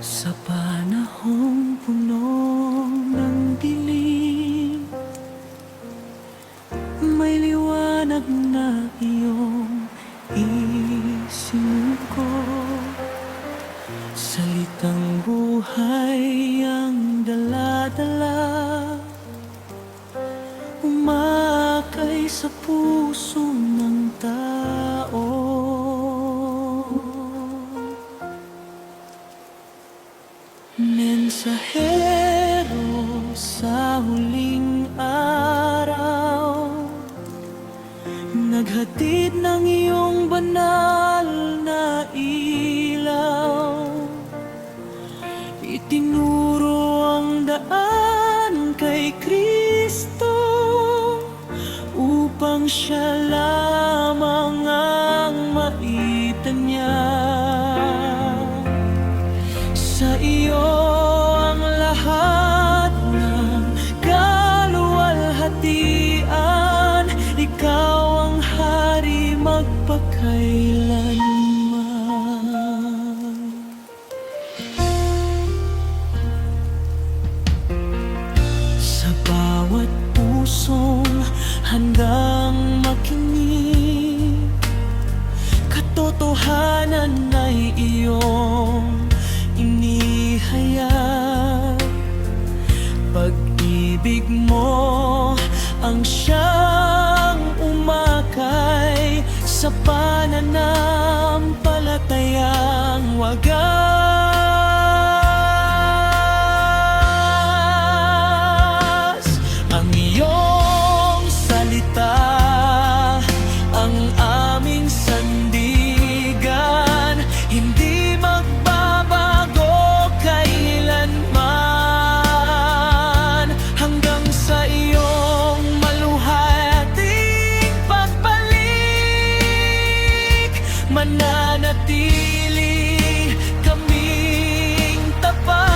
Sa panahong puno ng dilim, may liwanag na iyong isinuko. Salitang buhay ang dala-dala, umakay sa puso ng tao. Mensahero sa huling araw, naghatid ng iyong banal na ilaw. Itinuro ang daan kay Kristo, upang siya lamang ang maitan niya. Sa iyo ang lahat ng kaluwalhatian, ikaw ang hari magpakailanman. Sa bawat pusong handang makinig, katotohanan ay iyong inihayag. Pag-ibig mo ang siyang umakay sa pananampalatayang wagas. Ang iyong salita ang aming sandigan, hindi magbabago kailanman. Hanggang sa iyong maluhating pagbalik, mananatili kaming tapat.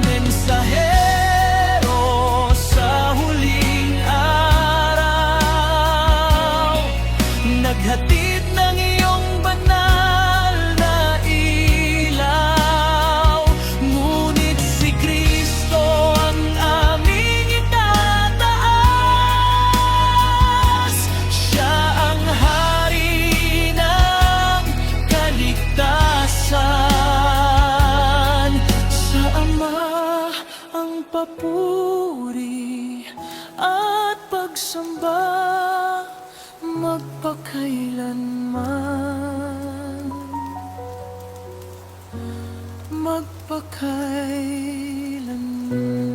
Mensahero sa huling araw, naghatid ng iyong banal na ilaw. Ngunit si Kristo ang aming itataas, siya ang hari ng kaligtasan. Sa Ama ang papuri at pagsamba magpakailanman, magpakailanman.